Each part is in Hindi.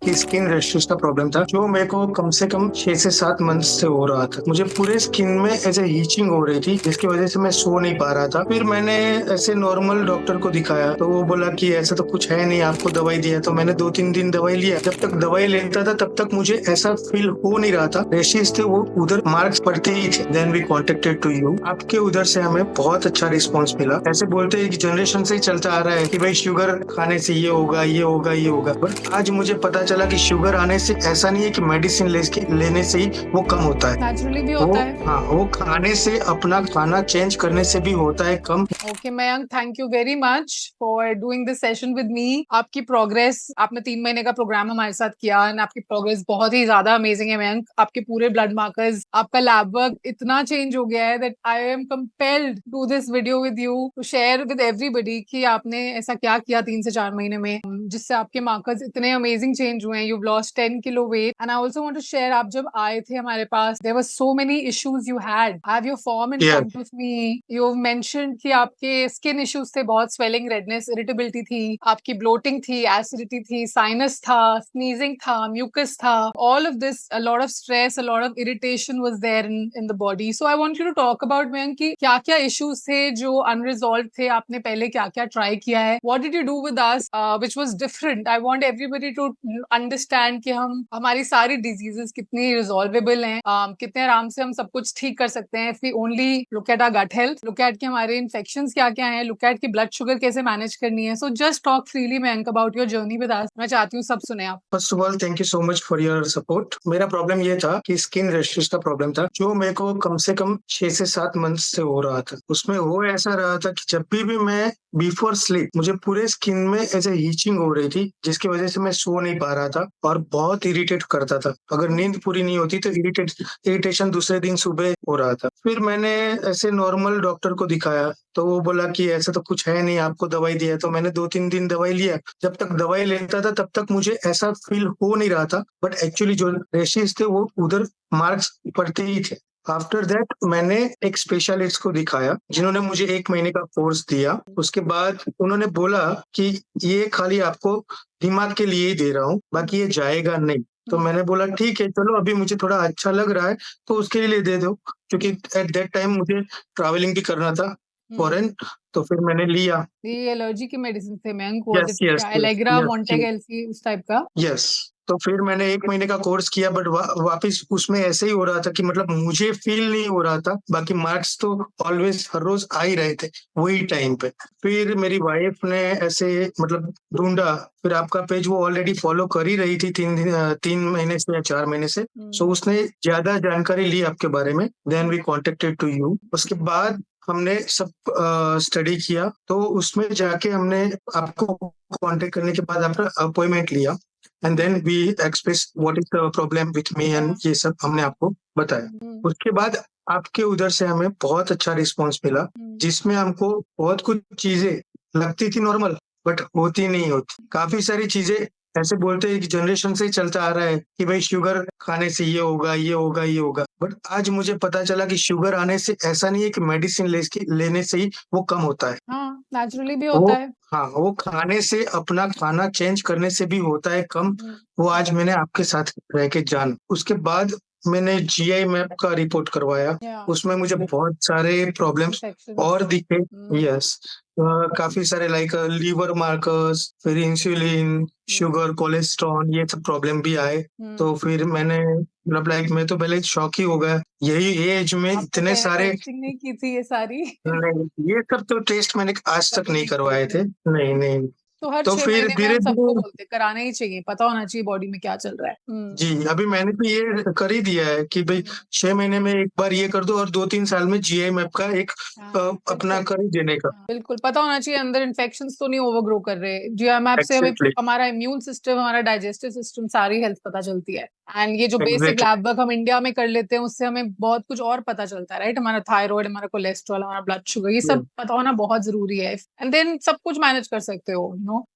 कि स्किन रैशेस का प्रॉब्लम था, जो मेरे को कम से कम 6 से 7 मंथ से हो रहा था। मुझे पूरे स्किन में ऐसे हीचिंग हो रही थी, जिसकी वजह से मैं सो नहीं पा रहा था। फिर मैंने ऐसे नॉर्मल डॉक्टर को दिखाया, तो वो बोला कि ऐसा तो कुछ है नहीं, आपको दवाई दिया। तो मैंने 2-3 दिन दवाई लिया। जब तक दवाई लेता था तब तक मुझे ऐसा फील हो नहीं रहा था। रैशेस थे वो उधर मार्क्स पड़ते ही थे। Then we contacted to you. आपके उधर से हमें बहुत अच्छा रिस्पॉन्स मिला। ऐसे बोलते हैं कि जनरेशन से ही चलता आ रहा है कि भाई शुगर खाने से ये होगा, ये होगा, ये होगा। बट आज मुझे पता चला कि शुगर आने से ऐसा नहीं है कि मेडिसिन लेने से ही वो कम होता है। नेचुरली भी वो होता है। हाँ, वो खाने से, अपना खाना चेंज करने से भी होता है कम। Okay Mayank, thank you very much for doing this session with me. आपकी प्रोग्रेस, आपने 3 महीने का प्रोग्राम हमारे साथ किया एंड आपकी प्रोग्रेस बहुत ही ज्यादा अमेजिंग है मयंक। आपके पूरे ब्लड मार्कर्स, आपका लैब वर्क इतना चेंज हो गया है that I am compelled to this video with you to share with everybody कि आपने ऐसा क्या किया 3 से 4 महीने में जिससे आपके मार्कर्स इतने अमेजिंग चेंज हुए हैं। You lost 10 kilo weight and I also want to share, आप जब आए थे हमारे पास there were so many issues you had. I have your form in Yeah. Front of me. You have mentioned कि आपके स्किन इश्यूज थे, बहुत स्वेलिंग, रेडनेस, इरिटेबिलिटी थी, आपकी ब्लोटिंग थी, एसिडिटी थी, साइनस था, स्नीजिंग था, म्यूकस था, all of this, a lot of stress, a lot of irritation was there in the body. So I want you to talk about Mayank कि क्या क्या इश्यूज थे जो अनरिजॉल्व थे, आपने पहले क्या क्या ट्राई किया है, what did you do with us which was different. I want everybody to understand कि हमारी सारी डिजीजेस कितनी रिजॉल्वेबल हैं, कितने आराम से हम सब कुछ ठीक कर सकते हैं if we only look at our gut health, look at कि हमारे इन्फेक्शंस क्या क्या हैं, लुक एट कि ब्लड शुगर कैसे मैनेज करनी है। So just talk freely Mayank about your journey with us. मैं चाहती हूँ सब सुने आप। First of all thank you so much for your support. मेरा प्रॉब्लम ये था कि स्किन रैशेस का प्रॉब्लम था, जो मेरे को कम से कम 6 से 7 मंथ से हो रहा था। उसमें वो ऐसा रहा था कि जब भी मैं बिफोर स्लीप, मुझे पूरे स्किन में ऐसे हीचिंग हो रही थी, जिसकी वजह से मैं सो नहीं पा रहा था और बहुत इरिटेट करता था। अगर नींद पूरी नहीं होती तो इरिटेशन दूसरे दिन सुबह हो रहा था। फिर मैंने ऐसे नॉर्मल डॉक्टर को दिखाया, तो वो बोला कि ऐसा तो कुछ है नहीं, आपको दवाई दिया। तो मैंने 2-3 दिन दवाई लिया। जब तक दवाई लेता था तब तक मुझे ऐसा फील हो नहीं रहा था। बट एक्चुअली जो रेशेस थे वो उधर मार्क्स पड़ते ही थे। आफ्टर दैट मैंने एक स्पेशलिस्ट को दिखाया, जिन्होंने मुझे 1 महीने का कोर्स दिया। उसके बाद उन्होंने बोला कि ये खाली आपको दिमाग के लिए ही दे रहा हूँ, बाकी ये जाएगा नहीं। तो मैंने बोला ठीक है, चलो अभी मुझे थोड़ा अच्छा लग रहा है तो उसके लिए दे दो, क्योंकि एट दैट टाइम मुझे ट्रैवलिंग भी करना था फॉरेन। तो फिर मैंने लिया। ये एलर्जी की मेडिसिन थे Mayank, was yes, it yes, क्या यस, एलेग्रा, यस, मोंटेगेल्फी, उस टाइप का? यस। तो फिर मैंने 1 महीने का कोर्स किया, बट वापिस उसमें ऐसे ही हो रहा था कि मतलब मुझे फील नहीं हो रहा था। बाकी मार्क्स तो ऑलवेज हर रोज आ ही रहे थे वही टाइम पे। फिर मेरी वाइफ ने ऐसे मतलब ढूंढा। फिर आपका पेज वो ऑलरेडी फॉलो कर ही रही थी 3 महीने से या 4 महीने से। सो उसने ज्यादा जानकारी ली आपके बारे में। Then we contacted to you. उसके बाद हमने सब स्टडी किया, तो उसमें जाके हमने आपको कांटेक्ट करने के बाद आपका अपॉइंटमेंट लिया। And then we express what is the problem with me, and ये सब हमने आपको बताया। उसके बाद आपके उधर से हमें बहुत अच्छा रिस्पांस मिला, जिसमें हमको बहुत कुछ चीजें लगती थी नॉर्मल, बट होती नहीं होती। काफी सारी चीजें ऐसे बोलते हैं कि जनरेशन से ही चलता आ रहा है कि भाई शुगर खाने से ये होगा, ये होगा, ये होगा। बट आज मुझे पता चला कि शुगर आने से ऐसा नहीं है कि मेडिसिन लेने से ही वो कम होता है। हाँ, नेचुरली भी वो होता है। हाँ, वो खाने से, अपना खाना चेंज करने से भी होता है कम। वो आज मैंने आपके साथ रह के जान। उसके बाद मैंने जीआई मैप का रिपोर्ट करवाया। या उसमें मुझे बहुत सारे प्रॉब्लम्स और इन्फेक्शंस। दिखे। यस, काफी सारे लाइक लीवर मार्कर्स, फिर इंसुलिन, शुगर, कोलेस्ट्रॉल, ये सब प्रॉब्लम भी आए। तो फिर मैंने मतलब लाइक मैं तो पहले शॉक ही हो गया, यही एज में आपने इतने पहले सारे। टेस्टिंग नहीं की थी ये सारी? नहीं, ये सब तो टेस्ट मैंने आज तक कभी नहीं नहीं की करवाए थे। आपने? नहीं, नहीं। तो हर तो छह फिर महीने में हम सबको धीरे-धीरे बोलते हैं, कराने ही चाहिए, पता होना चाहिए बॉडी में क्या चल रहा है। जी, अभी मैंने तो ये कर ही दिया है कि भई 6 महीने में एक बार ये कर दो और 2-3 साल में जीआई मैप का एक हाँ, अपना बिल्कुल। कर ही देने का। हाँ, बिल्कुल पता होना चाहिए अंदर इन्फेक्शंस तो नहीं ओवरग्रो कर रहे। जीएमएप से हमें एक्ज़ैक्टली, हमारा इम्यून सिस्टम, हमारा डाइजेस्टिव सिस्टम, सारी हेल्थ पता चलती है। एंड ये जो बेसिक एक्ज़ैक्टली। लैब वर्क हम इंडिया में कर लेते हैं उससे हमें बहुत कुछ और पता चलता है, राइट? हमारा थायराइड, हमारा कोलेस्ट्रॉल, हमारा ब्लड शुगर, ये सब हुँ, पता होना बहुत जरूरी है। एंड देन सब कुछ मैनेज कर सकते हो,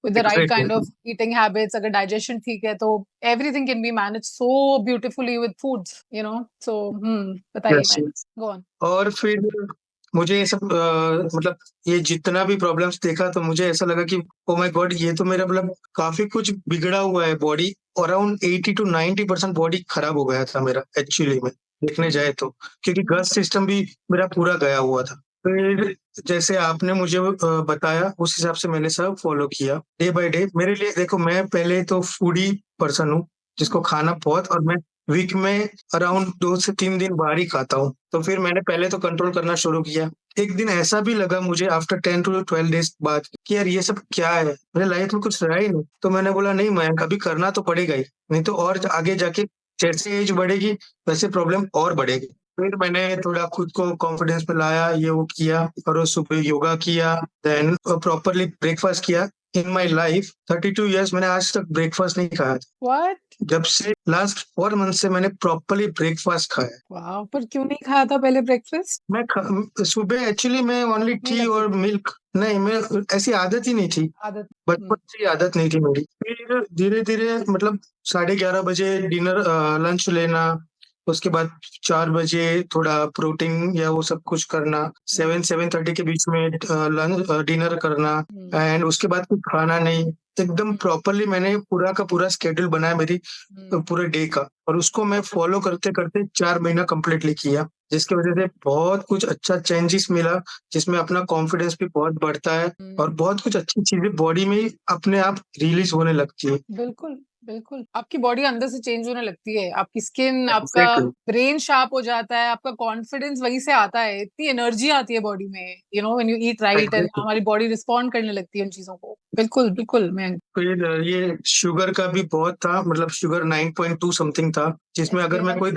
with the right kind of exactly. Eating habits. अगर डाइजेशन ठीक है तो everything can be manage so beautifully with foods. So बताइए yes, ma'am, yes. Go on. और फिर मुझे ये सब मतलब ये जितना भी प्रॉब्लम्स देखा तो मुझे ऐसा लगा कि ओ माय गॉड, ये तो मेरा मतलब काफी कुछ बिगड़ा हुआ है बॉडी। अराउंड 80 to 90% बॉडी खराब हो गया था मेरा एक्चुअली में, देखने जाए तो, क्योंकि गट सिस्टम भी मेरा पूरा गया हुआ था। फिर जैसे आपने मुझे बताया उस हिसाब से मैंने सब फॉलो किया डे बाय डे। मेरे लिए देखो, मैं पहले तो फूडी पर्सन हूँ जिसको खाना बहुत, और मैं वीक में अराउंड 2 से 3 दिन बाहर ही खाता हूँ। तो फिर मैंने पहले तो कंट्रोल करना शुरू किया। एक दिन ऐसा भी लगा मुझे आफ्टर 10 to 12 डेज बाद कि यार ये सब क्या है, मेरे लाइफ में कुछ रहा ही नहीं। तो मैंने बोला नहीं मयंक, अभी करना तो पड़ेगा ही, नहीं तो और आगे जाके जैसे एज बढ़ेगी वैसे प्रॉब्लम और बढ़ेगी। फिर मैंने थोड़ा खुद को कॉन्फिडेंस में लाया, ये वो किया, और रोज सुबह योगा किया, देन प्रॉपरली ब्रेकफास्ट किया। इन माय लाइफ 32 years मैंने आज तक ब्रेकफास्ट नहीं खाया था। व्हाट? जब से लास्ट 4 मंथ से मैंने प्रॉपरली ब्रेकफास्ट खाया। वाओ! पर क्यों नहीं खाया था पहले ब्रेकफास्ट? सुबह एक्चुअली मैं ओनली नहीं टी लगती और मिल्क, नहीं मैं ऐसी आदत ही नहीं थी, आदत। बचपन से ही आदत नहीं थी मेरी। फिर धीरे धीरे मतलब 11:30 बजे डिनर लंच लेना, उसके बाद 4 बजे थोड़ा प्रोटीन या वो सब कुछ करना, 7-7:30 के बीच में लंच डिनर करना, एंड उसके बाद कुछ खाना नहीं। एकदम प्रॉपरली मैंने पूरा का पूरा स्केड्यूल बनाया मेरी पूरे डे का, और उसको मैं फॉलो करते करते 4 महीना कम्प्लीटली किया, जिसकी वजह से बहुत कुछ अच्छा चेंजेस मिला, जिसमें अपना कॉन्फिडेंस भी बहुत बढ़ता है, और बहुत कुछ अच्छी चीजें बॉडी में ही अपने आप रिलीज होने लगती है। बिल्कुल, बिल्कुल। आपकी बॉडी अंदर से चेंज होने लगती है। आपकी स्किन, आपका एग्जैक्टली। ब्रेन शार्प हो जाता है, आपका कॉन्फिडेंस वहीं से आता है। इतनी एनर्जी आती है बॉडी में, when you eat right and exactly. हमारी बॉडी रिस्पॉन्ड करने लगती है उन चीज़ों को। बिल्कुल, बिल्कुल मैं फिर ये शुगर का भी बहुत था, मतलब शुगर 9.2 समथिंग था, जिसमें अगर मैं कोई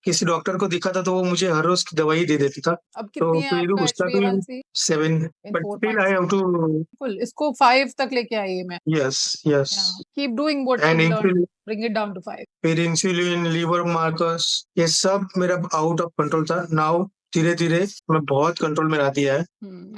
किसी डॉक्टर को दिखाता तो वो मुझे हर रोज की दवाई दे देती था। अब तो कितनी है फिर आपका उसका भी HbA1c? 7, in but still I 4.6। Have to. बिल्कुल, इसको 5 तक लेके आइए मैं। Yes, yes. या keep doing what and you learn, insulin, bring it down to 5। फिर इंसुलिन, लीवर मार्कर्स, ये सब मेरा आउट ऑफ कंट्रोल था। नाउ धीरे धीरे मैं बहुत कंट्रोल में ला दिया है।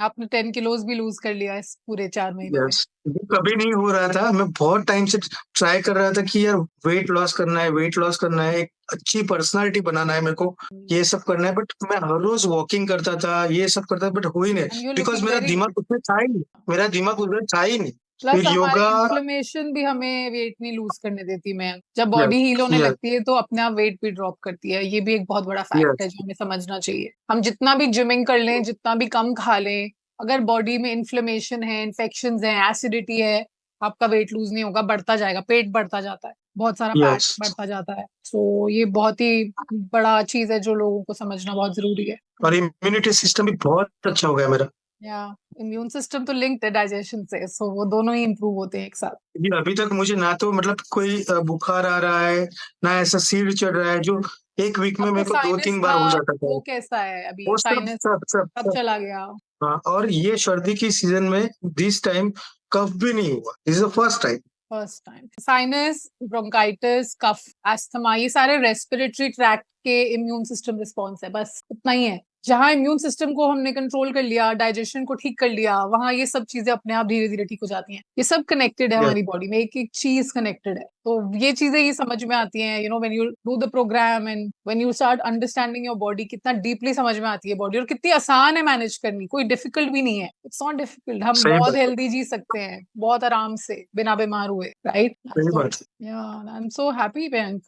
आपने 10 किलोज भी लूज कर लिया इस पूरे 4 महीनों में। यस, वो कभी नहीं हो रहा था। मैं बहुत टाइम से ट्राई कर रहा था कि यार वेट लॉस करना है, वेट लॉस करना है, एक अच्छी पर्सनालिटी बनाना है मेरे को, ये सब करना है। बट मैं हर रोज वॉकिंग करता था, ये सब करता था, बट हो ही नहीं, एंड यू बिकॉज लुकिंग मेरा वेरी दिमाग गुड। उसमें था ही नहीं, मेरा दिमाग उसमें था ही नहीं। प्लस फिर हमारी योगा। इन्फ्लेमेशन भी हमें वेट नहीं लूज करने देती। मैं जब यस, बॉडी हील होने यस, लगती है तो अपने आप वेट भी ड्रॉप करती है। ये भी एक बहुत बड़ा फैक्ट है यस, जो हमें समझना चाहिए। हम जितना भी जिमिंग कर लें, जितना भी कम खा लें, अगर बॉडी में इन्फ्लेमेशन है, इन्फेक्शन है, एसिडिटी है, आपका वेट लूज नहीं होगा, बढ़ता जाएगा, पेट बढ़ता जाता है, बहुत सारा फैट यस। बढ़ता जाता है। सो ये बहुत ही बड़ा चीज है जो लोगों को समझना बहुत जरूरी है। और इम्यूनिटी सिस्टम भी बहुत अच्छा हो गया मेरा। या इम्यून सिस्टम तो लिंक्ड है डाइजेशन से, सो वो दोनों ही इम्प्रूव होते हैं एक साथ। ये अभी तक मुझे ना तो मतलब कोई बुखार आ रहा है, ना ऐसा सिर चढ़ रहा है जो एक वीक में आपको मेरे को दो साइनस तीन था, बार हो जाता था। वो कैसा है अभी? वो सब साइनस सब सब कब सब। चला गया? हाँ, और ये सर्दी की सीजन में दिस टाइम कफ भी नहीं हुआ, this is the first time. First time. Sinus, bronchitis, cough, asthma, ये सारे रेस्पिरेटरी ट्रैक्ट के इम्यून सिस्टम रिस्पॉन्स है, बस इतना ही है। जहां इम्यून सिस्टम को हमने कंट्रोल कर लिया, डाइजेशन को ठीक कर लिया, वहां ये सब चीजें अपने आप धीरे धीरे ठीक हो जाती हैं। ये सब कनेक्टेड है, यस, हमारी बॉडी में एक एक चीज कनेक्टेड है। तो ये चीजें ये समझ में आती हैं, when you do the program and when you start understanding your body, कितना डीपली समझ में आती है बॉडी, और कितनी आसान है मैनेज करनी, कोई डिफिकल्ट भी नहीं है। इट्स नॉट डिफिकल्ट, हम सही बहुत बात है, हेल्दी जी सकते हैं, बहुत आराम से, बिना बीमार हुए, राइट? सही तो बात है। yeah, I'm so happy man,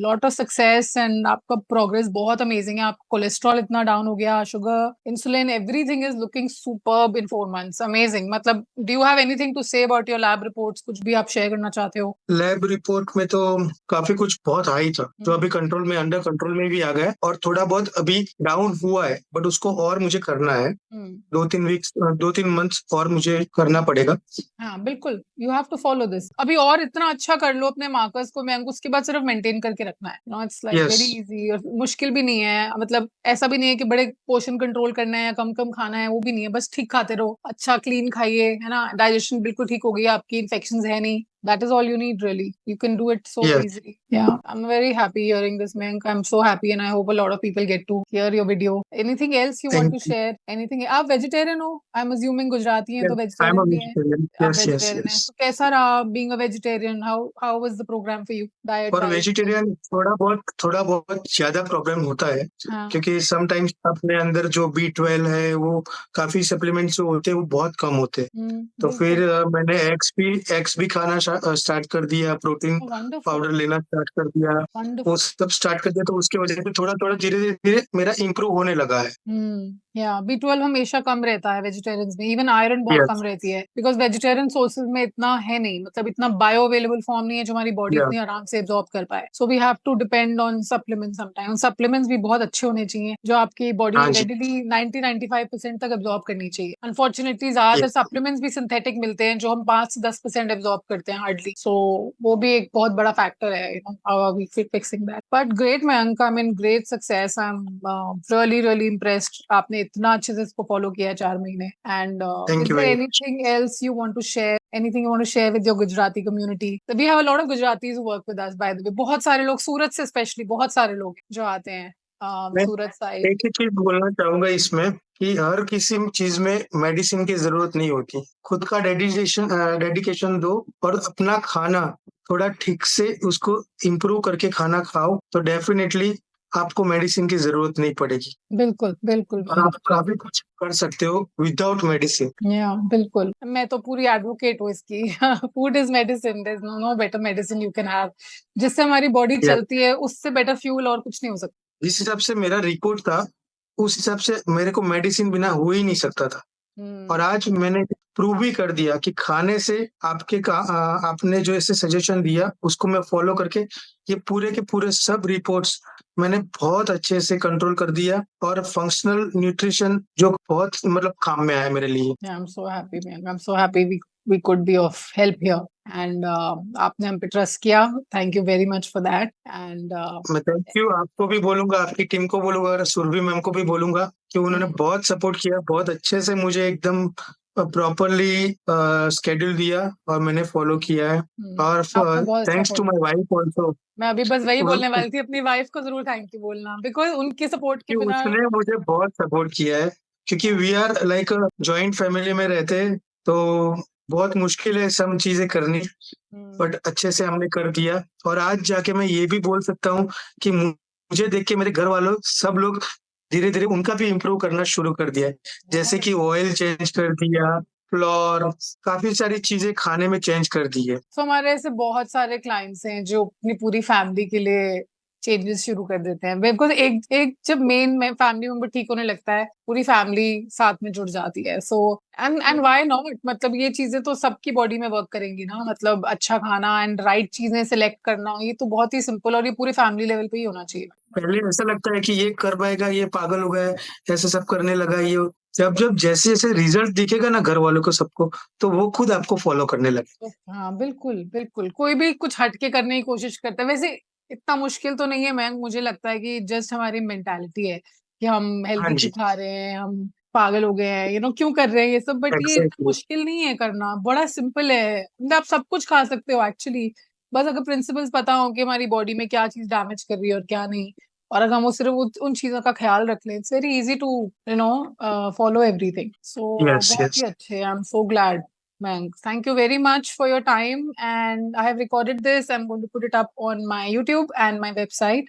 lot of success, and आपका प्रोग्रेस बहुत अमेजिंग है। आपका कोलेस्ट्रॉल इतना डाउन हो गया, sugar, insulin, everything is looking superb in 4 months, amazing. मतलब do you have anything to say about your lab reports? कुछ भी आप शेयर करना चाहते हो? लैब रिपोर्ट में तो काफी कुछ बहुत हाई था, जो अभी कंट्रोल में, अंडर कंट्रोल में भी आ गया है, और थोड़ा बहुत अभी डाउन हुआ है, बट उसको और मुझे करना है। 2-3 वीक्स, 2-3 मंथ्स और मुझे करना पड़ेगा। हाँ बिल्कुल, you have to follow this. अभी और इतना अच्छा कर लो अपने मार्कर्स को, मैं उसके बाद सिर्फ मेंटेन करके रखना है। No, it's like yes, very easy, और मुश्किल भी नहीं है। मतलब ऐसा भी नहीं है कि बड़े पोर्शन कंट्रोल करना है या कम कम खाना है, वो भी नहीं है। बस ठीक खाते रहो, अच्छा क्लीन खाइए, है ना? डाइजेशन बिल्कुल ठीक हो गई आपकी, इन्फेक्शन है नहीं, That is all you need, really. You can do it so Yes. easily. Yeah, I'm very happy hearing this, Mayank. I'm so happy, and I hope a lot of people get to hear your video. Anything else you want Thank to you. share? Anything? आप vegetarian हो? I'm assuming गुजराती हैं Yes, तो I'm a vegetarian भी हैं. vegetarian. आप Yes, yes, vegetarian हैं. yes. So कैसा रहा being a vegetarian? How was the program for you? Diet और wise? वेजिटेरियन थोड़ा बहुत ज़्यादा प्रॉब्लम होता है, हाँ. क्योंकि समटाइम्स अपने अंदर जो B12 है, वो काफ़ी सप्लीमेंट्स जो होते हैं, वो बहुत कम होते हैं। तो फिर बिल्कुल. मैंने एग्स भी खाना स्टार्ट कर दिया, प्रोटीन Oh, wonderful. पाउडर लेना स्टार्ट कर दिया। वो Wonderful. सब स्टार्ट कर दिया, तो उसकी वजह से थोड़ा-थोड़ा धीरे-धीरे मेरा इम्प्रूव होने लगा है। या B12 हमेशा कम रहता है वेजिटेरियंस में. इवन आयरन बहुत यस, कम रहती है बिकॉज वेजिटेरियन सोर्सेज में इतना है नहीं, मतलब इतना बायो अवेलेबल फॉर्म नहीं है जो हमारी बॉडी या इतनी आराम से एब्जॉर्ब कर पाए. So we have to depend on supplements sometime. Supplements भी बहुत अच्छे होने चाहिए जो आपकी बॉडी हाँ जी, रेडिली 90-95% तक एब्जॉर्ब करनी चाहिए. अनफॉर्चुनेटली ज्यादातर यस, सप्लीमेंट्स भी सिंथेटिक मिलते हैं जो हम 5 से 10% एब्जॉर्ब करते हैं हार्डली. सो वो भी एक बहुत बड़ा फैक्टर है, you know, how are we fixing that. But great Mayank, I mean great success. I am really really impressed. आपने इतना अच्छे से इसको फॉलो किया है 4 महीने. And thank is you there very much. Anything else you want to share? Anything you want to share with your Gujarati community? So we have a lot of Gujaratis who work with us, by the way. बहुत सारे लोग सूरत से, स्पेशली बहुत सारे लोग जो आते हैं मैं सूरत साइड. एक ही चीज़ बोलना चाहूँगा इसमें कि हर किसी चीज़ में मेडिसिन की ज़रूरत नहीं होती। खुद का डेडिकेशन दो और अपना खाना थोड़ा ठीक से उसको इम्प्रूव करके खाना खाओ, तो डेफ़िनेटली आपको मेडिसिन की ज़रूरत नहीं पड़ेगी बिल्कुल बिल्कुल और आप काफ़ी कुछ कर सकते हो विदाउट मेडिसिन। या बिल्कुल. मैं तो पूरी एडवोकेट हूँ इसकी. Food is medicine. There is no better medicine you can have. जिससे हमारी बॉडी या चलती है उससे बेटर फ्यूल और कुछ नहीं हो सकता. जिस हिसाब से मेरा रिपोर्ट था, उस हिसाब से मेरे को मेडिसिन बिना हो ही नहीं सकता था। और आज मैंने प्रूव भी कर दिया कि खाने से आपने जो ऐसे सजेशन दिया उसको मैं फॉलो करके ये पूरे के पूरे सब रिपोर्ट्स मैंने बहुत अच्छे से कंट्रोल कर दिया और फंक्शनल न्यूट्रिशन जो बहुत मतलब काम में आया मेरे लिए। Yeah, I'm so happy, man. I'm so happy we could be of help here. And आपने हम पे ट्रस्ट किया. Thank you very much for that. And मैं थैंक यू आपको भी बोलूँगा, आपकी टीम को बोलूँगा और सुरभि मैम को भी बोलूँगा कि उन्होंने बहुत सपोर्ट किया, बहुत अच्छे से मुझे एकदम प्रॉपर्ली शेड्यूल दिया और मैंने फॉलो किया है और आपने बहुत thanks to support. My wife also मैं अभी बस वही बोलने कि वाली थी, अपनी वाइफ को जरूर थैंक यू बोलना बिकॉज उनकी सपोर्ट के बिना. उसने मुझे बहुत सपोर्ट किया है क्योंकि we are like joint family में रहते हैं, तो बहुत मुश्किल है सब चीज़ें करनी, बट अच्छे से हमने कर दिया और आज जाके मैं ये भी बोल सकता हूँ कि मुझे देख के मेरे घर वालों सब लोग धीरे-धीरे उनका भी इम्प्रूव करना शुरू कर दिया है। जैसे कि ऑयल चेंज कर दिया, फ्लोर, काफ़ी सारी चीज़ें खाने में चेंज कर दी है। तो हमारे ऐसे बहुत सारे क्लाइंट्स हैं जो अपनी पूरी फैमिली के लिए चेंजेस शुरू कर देते हैं बिकॉज एक एक जब मेन में फैमिली मेंबर ठीक होने लगता है पूरी फैमिली साथ में जुड़ जाती है. सो एंड व्हाई नॉट, मतलब ये चीजें तो सबकी बॉडी में वर्क करेंगी ना. मतलब अच्छा खाना एंड राइट चीजें सिलेक्ट करना, ये तो बहुत ही सिंपल और ये पूरी फैमिली लेवल पे ही होना चाहिए. पहले ऐसा लगता है कि ये कर पाएगा, ये पागल हो गया है, ऐसे सब करने लगा है ये। जब जैसे-जैसे रिजल्ट दिखेगा ना घर वालों को सबको, तो वो खुद आपको फॉलो करने लगे। हाँ बिल्कुल बिल्कुल. कोई भी कुछ हटके करने की कोशिश करता है. वैसे इतना मुश्किल तो नहीं है मैम, मुझे लगता है कि जस्ट हमारी मेंटालिटी है कि हम हाँ हेल्दी क्यों जी, खा रहे हैं, हम पागल हो गए हैं, यू नो, क्यों कर रहे हैं ये सब. बट ये इतना एग्ज़ैक्टली, मुश्किल नहीं है करना, बड़ा सिंपल है. मतलब आप सब कुछ खा सकते हो एक्चुअली. बस अगर प्रिंसिपल्स पता हो कि हमारी बॉडी में क्या चीज डैमेज कर रही है और क्या नहीं, और अगर हम वो सिर्फ उन चीजों का ख्याल रख लें, it's very easy to you know follow everything. So yes, बहुत ही यस। अच्छे. I am so glad. Mank, thank you very much for your time. And I have recorded this. I'm going to put it up on my YouTube and my website.